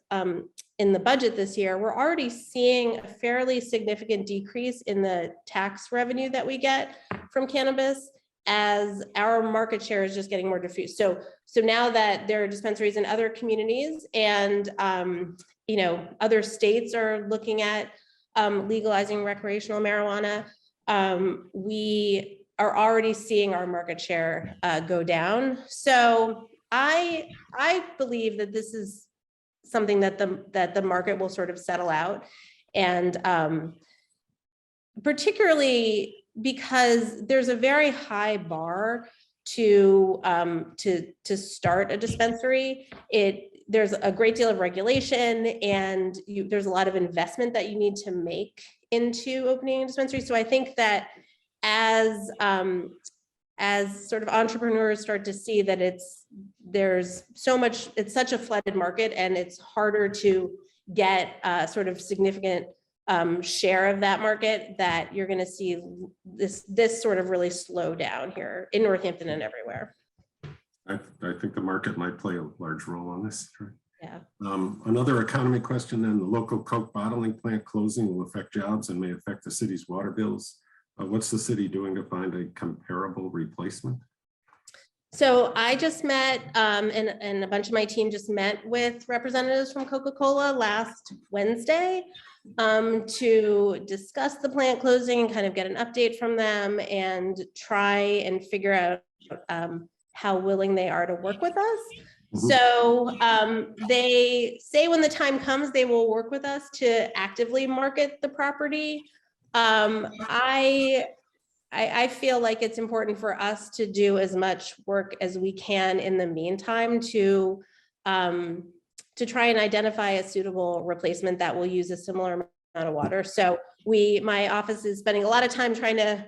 B: in the budget this year, we're already seeing a fairly significant decrease in the tax revenue that we get from cannabis as our market share is just getting more diffuse. So now that there are dispensaries in other communities and other states are looking at legalizing recreational marijuana, we are already seeing our market share go down. So I believe that this is something that the market will sort of settle out, and particularly because there's a very high bar to start a dispensary. There's a great deal of regulation, and there's a lot of investment that you need to make into opening a dispensary. So I think that as sort of entrepreneurs start to see that it's such a flooded market, and it's harder to get sort of significant share of that market, that you're going to see this sort of really slow down here in Northampton and everywhere.
A: I think the market might play a large role on this.
B: Yeah.
A: Another economy question then: the local Coke bottling plant closing will affect jobs and may affect the city's water bills. What's the city doing to find a comparable replacement?
B: So I just met, and a bunch of my team just met with representatives from Coca-Cola last Wednesday to discuss the plant closing and kind of get an update from them and try and figure out how willing they are to work with us. Mm-hmm. So they say when the time comes, they will work with us to actively market the property. I feel like it's important for us to do as much work as we can in the meantime to try and identify a suitable replacement that will use a similar amount of water. So my office is spending a lot of time trying to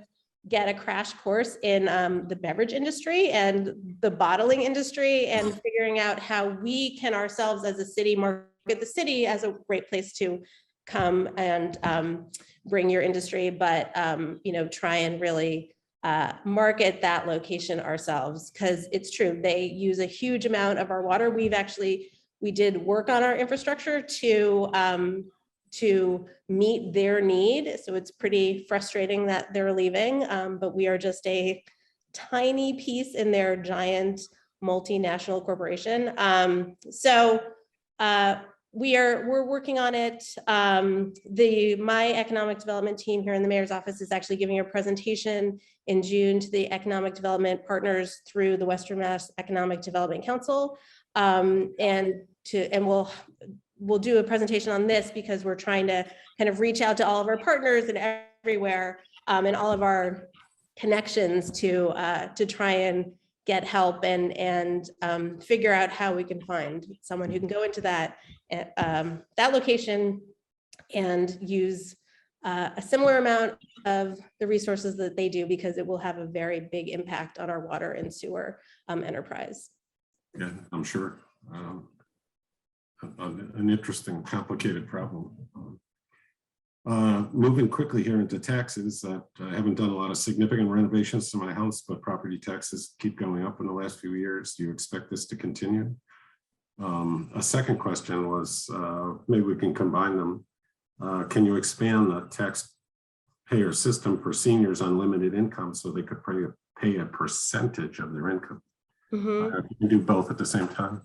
B: get a crash course in the beverage industry and the bottling industry, and figuring out how we can ourselves as a city market the city as a great place to come and bring your industry, but try and really market that location ourselves, because it's true, they use a huge amount of our water. We did work on our infrastructure to meet their need. So it's pretty frustrating that they're leaving, but we are just a tiny piece in their giant multinational corporation. We're working on it. My economic development team here in the mayor's office is actually giving a presentation in June to the economic development partners through the Western Mass Economic Development Council. We'll do a presentation on this because we're trying to kind of reach out to all of our partners and everywhere, and all of our connections to try and get help and figure out how we can find someone who can go into that location and use a similar amount of the resources that they do, because it will have a very big impact on our water and sewer enterprise.
A: Yeah, I'm sure. An interesting, complicated problem. Moving quickly here into taxes, I haven't done a lot of significant renovations to my house, but property taxes keep going up in the last few years. Do you expect this to continue? A second question was, maybe we can combine them. Can you expand the taxpayer system for seniors on limited income so they could pay a percentage of their income? You can do both at the same time.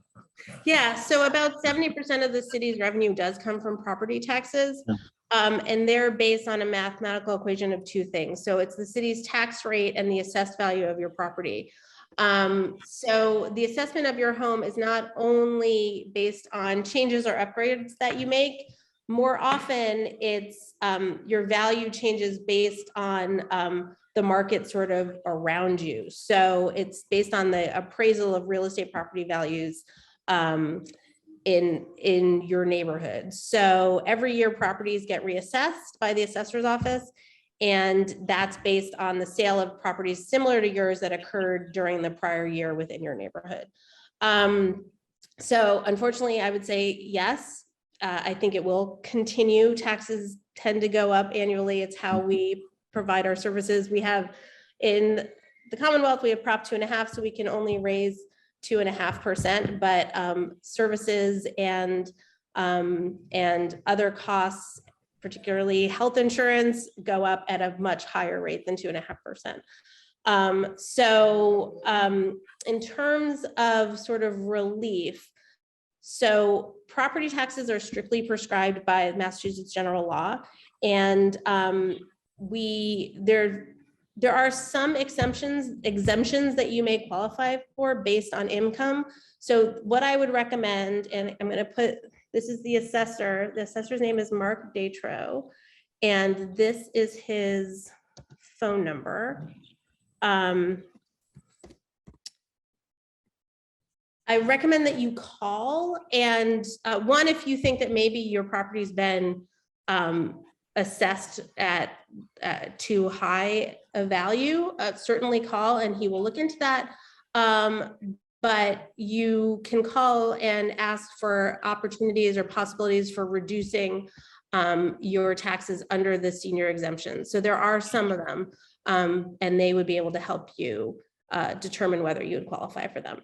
B: Yeah, so about 70% of the city's revenue does come from property taxes. And they're based on a mathematical equation of two things. So it's the city's tax rate and the assessed value of your property. So the assessment of your home is not only based on changes or upgrades that you make. More often it's your value changes based on the market sort of around you. So it's based on the appraisal of real estate property values in your neighborhood. So every year properties get reassessed by the assessor's office, and that's based on the sale of properties similar to yours that occurred during the prior year within your neighborhood. So unfortunately, I would say yes. I think it will continue. Taxes tend to go up annually. It's how we provide our services. We have in the Commonwealth, we have Prop 2.5, so we can only raise 2.5%, but services and other costs, particularly health insurance, go up at a much higher rate than 2.5%. In terms of sort of relief, so property taxes are strictly prescribed by Massachusetts general law, and there are some exemptions that you may qualify for based on income. So what I would recommend, and I'm going to put, this is the assessor. The assessor's name is Mark Datro, and this is his phone number. I recommend that you call, and one, if you think that maybe your property's been assessed at too high a value, certainly call and he will look into that. But you can call and ask for opportunities or possibilities for reducing your taxes under the senior exemption. So there are some of them, and they would be able to help you determine whether you would qualify for them.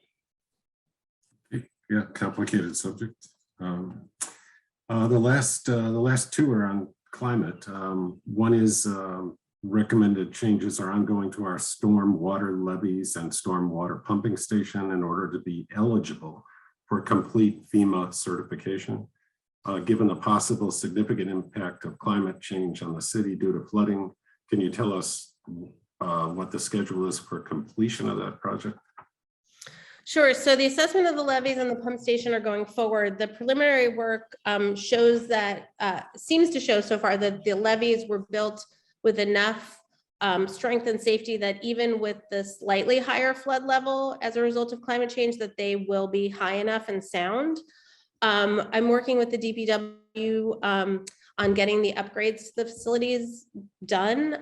A: Yeah, complicated subject. The last two are on climate. One is recommended changes are ongoing to our storm water levees and storm water pumping station in order to be eligible for complete FEMA certification. Given the possible significant impact of climate change on the city due to flooding, can you tell us what the schedule is for completion of that project?
B: Sure. So the assessment of the levees and the pump station are going forward. The preliminary work shows that, seems to show so far that the levees were built with enough strength and safety that even with the slightly higher flood level as a result of climate change, that they will be high enough and sound. I'm working with the DPW on getting the upgrades to the facilities done.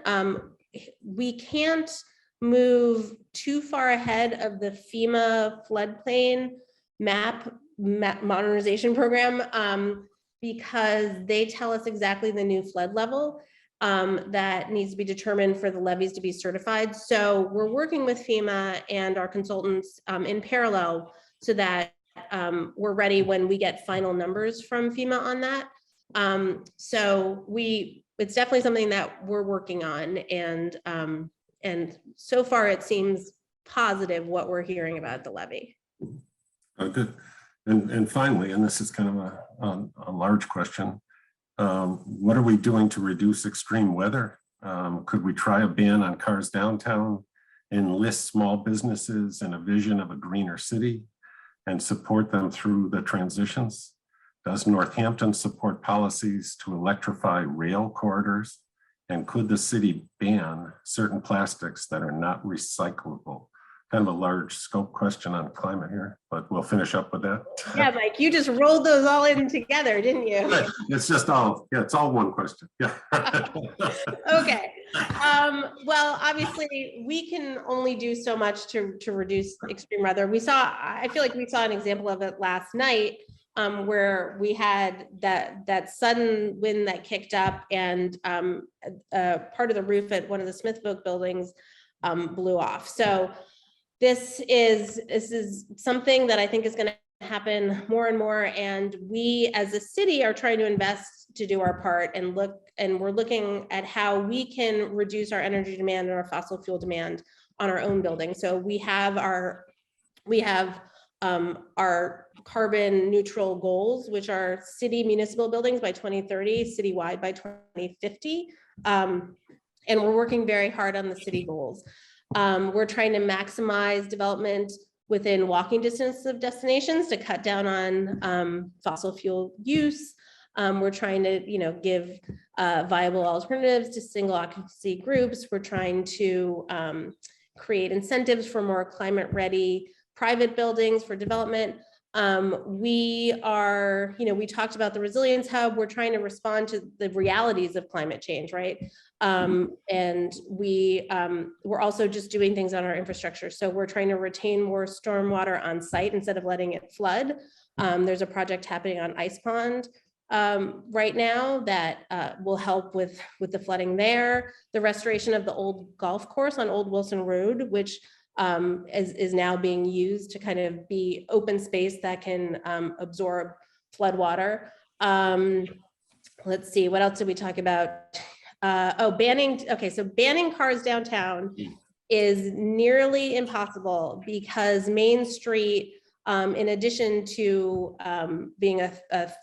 B: We can't move too far ahead of the FEMA floodplain map modernization program because they tell us exactly the new flood level that needs to be determined for the levees to be certified. So we're working with FEMA and our consultants in parallel so that we're ready when we get final numbers from FEMA on that. So it's definitely something that we're working on, and so far it seems positive what we're hearing about the levee.
A: Oh, good. And finally, and this is kind of a large question, what are we doing to reduce extreme weather? Could we try a ban on cars downtown, enlist small businesses in a vision of a greener city, and support them through the transitions? Does Northampton support policies to electrify rail corridors? And could the city ban certain plastics that are not recyclable? Kind of a large scope question on climate here, but we'll finish up with that.
B: Yeah, Mike, you just rolled those all in together, didn't you?
A: It's just all, yeah, it's all one question. Yeah.
B: Okay. Well, obviously, we can only do so much to reduce extreme weather. I feel like we saw an example of it last night, where we had that sudden wind that kicked up, and part of the roof at one of the Smithfolk buildings blew off. So this is something that I think is going to happen more and more, and we as a city are trying to invest to do our part, and we're looking at how we can reduce our energy demand and our fossil fuel demand on our own building. So we have our carbon neutral goals, which are city municipal buildings by 2030, citywide by 2050, and we're working very hard on the city goals. We're trying to maximize development within walking distance of destinations to cut down on fossil fuel use. We're trying to, give viable alternatives to single occupancy groups. We're trying to create incentives for more climate ready private buildings for development. We talked about the resilience hub. We're trying to respond to the realities of climate change, right? And we're also just doing things on our infrastructure. So we're trying to retain more stormwater on site instead of letting it flood. There's a project happening on Ice Pond right now that will help with the flooding there. The restoration of the old golf course on Old Wilson Road, which is now being used to kind of be open space that can absorb flood water. Let's see, what else did we talk about? Banning cars downtown is nearly impossible because Main Street, in addition to being a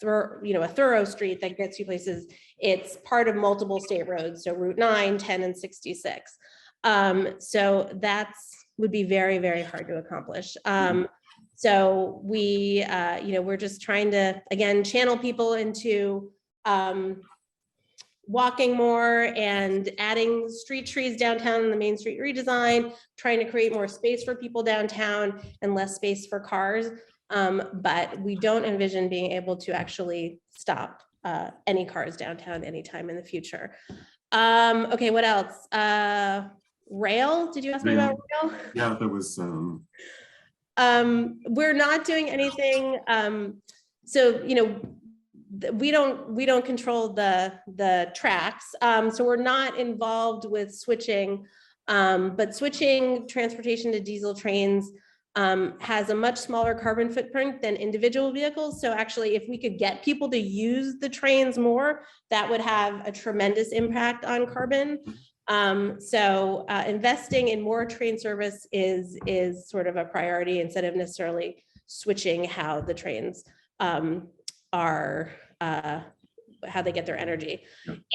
B: thorough street that gets you places, it's part of multiple state roads, so Route 9, 10, and 66. So would be very, very hard to accomplish. So we're just trying to, again, channel people into walking more and adding street trees downtown in the Main Street redesign, trying to create more space for people downtown and less space for cars. But we don't envision being able to actually stop any cars downtown anytime in the future. Okay, what else? Rail, did you ask me about rail?
A: Yeah, there was
B: we're not doing anything. So we don't control the tracks, so we're not involved with switching, but switching transportation to diesel trains has a much smaller carbon footprint than individual vehicles. So actually, if we could get people to use the trains more, that would have a tremendous impact on carbon. So investing in more train service is sort of a priority instead of necessarily switching how the trains how they get their energy.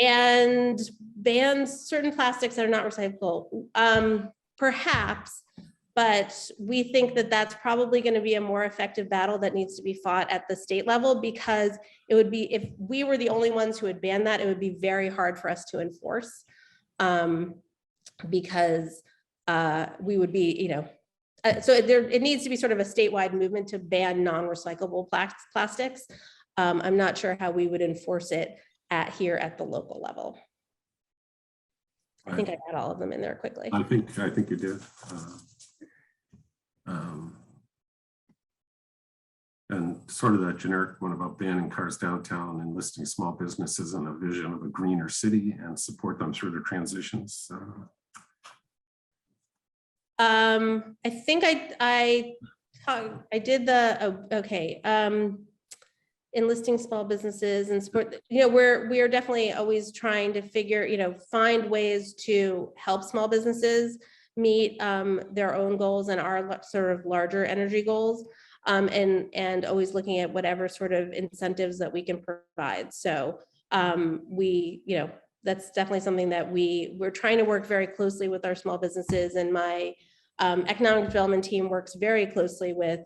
B: And bans certain plastics that are not recyclable, perhaps, but we think that that's probably going to be a more effective battle that needs to be fought at the state level, because it would be, if we were the only ones who would ban that, it would be very hard for us to enforce. Because we would be, so it needs to be sort of a statewide movement to ban non-recyclable plastics. I'm not sure how we would enforce it here at the local level. I think I got all of them in there quickly.
A: I think you did. and sort of that generic one about banning cars downtown and listing small businesses in a vision of a greener city and support them through their transitions.
B: I think I did the, okay. Enlisting small businesses and support, we are definitely always trying to figure, find ways to help small businesses meet their own goals and our sort of larger energy goals. And always looking at whatever sort of incentives that we can provide. So that's definitely something that we're trying to work very closely with our small businesses, and my economic development team works very closely with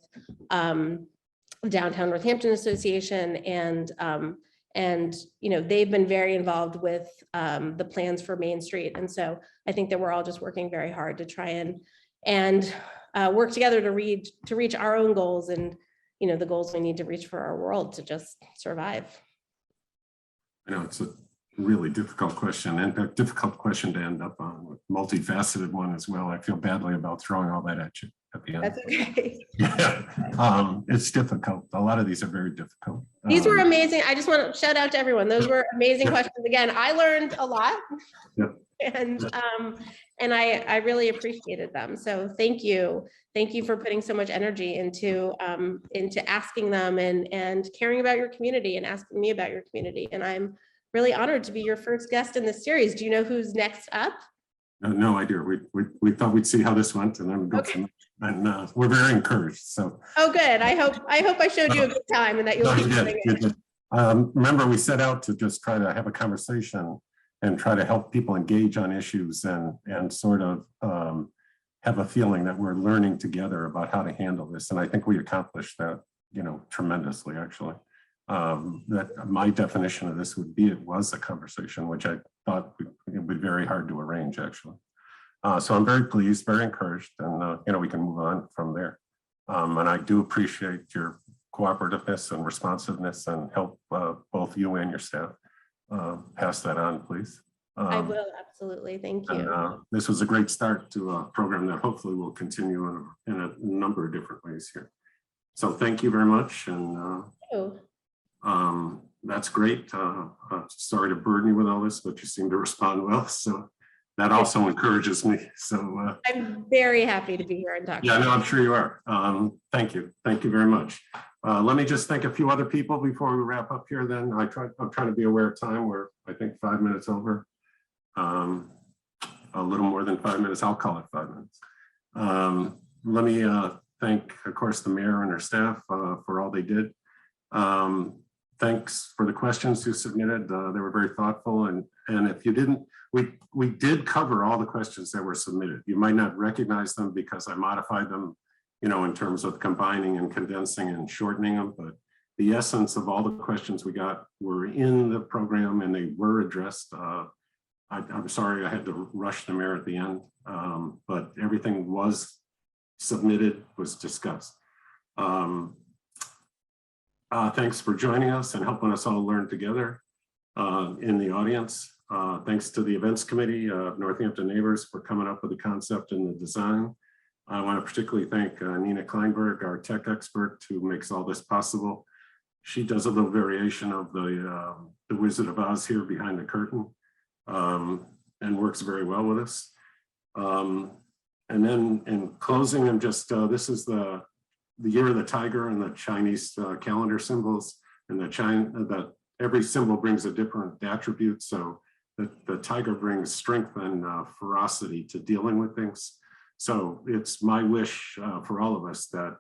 B: Downtown Northampton Association, and they've been very involved with the plans for Main Street. And so I think that we're all just working very hard to try and work together to reach our own goals and, the goals we need to reach for our world to just survive.
A: I know it's a really difficult question, and a difficult question to end up on, a multifaceted one as well. I feel badly about throwing all that at you at the end.
B: That's okay.
A: Yeah, it's difficult. A lot of these are very difficult.
B: These were amazing. I just want to shout out to everyone. Those were amazing questions. Again, I learned a lot.
A: Yeah.
B: And I really appreciated them. So thank you. Thank you for putting so much energy into asking them and caring about your community and asking me about your community. And I'm really honored to be your first guest in this series. Do you know who's next up?
A: No idea. We thought we'd see how this went, and then we go from there. And we're very encouraged. So.
B: Oh, good. I hope I showed you a good time and that you'll keep doing it.
A: Remember, we set out to just try to have a conversation and try to help people engage on issues and sort of have a feeling that we're learning together about how to handle this. And I think we accomplished that, tremendously, actually. That my definition of this would be, it was a conversation, which I thought it would be very hard to arrange, actually. So I'm very pleased, very encouraged, and we can move on from there. And I do appreciate your cooperativeness and responsiveness, and help both you and your staff pass that on, please.
B: I will, absolutely. Thank you.
A: And, this was a great start to a program that hopefully will continue in a number of different ways here. So thank you very much. And that's great. Sorry to burden you with all this, but you seem to respond well. So that also encourages me. So
B: I'm very happy to be here and talk.
A: Yeah, no, I'm sure you are. Thank you. Thank you very much. Let me just thank a few other people before we wrap up here. Then I'm trying to be aware of time. We're, I think, 5 minutes over. A little more than 5 minutes. I'll call it 5 minutes. Let me thank, of course, the mayor and her staff for all they did. Thanks for the questions you submitted. They were very thoughtful, and if you didn't, we did cover all the questions that were submitted. You might not recognize them because I modified them, in terms of combining and condensing and shortening them, but the essence of all the questions we got were in the program and they were addressed. I'm sorry I had to rush the mayor at the end, but everything was submitted, was discussed. Thanks for joining us and helping us all learn together in the audience. Thanks to the events committee of Northampton Neighbors for coming up with the concept and the design. I want to particularly thank Nina Kleinberg, our tech expert, who makes all this possible. She does a little variation of the Wizard of Oz here behind the curtain, and works very well with us. And then in closing, I'm just, this is the year of the tiger and the Chinese calendar symbols, and that every symbol brings a different attribute. So the tiger brings strength and ferocity to dealing with things. So it's my wish for all of us that,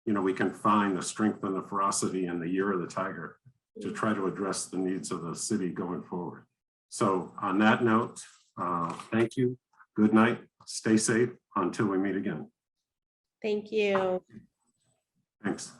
A: we can find the strength and the ferocity in the year of the tiger to try to address the needs of the city going forward. So on that note, thank you. Good night. Stay safe until we meet again.
B: Thank you.
A: Thanks.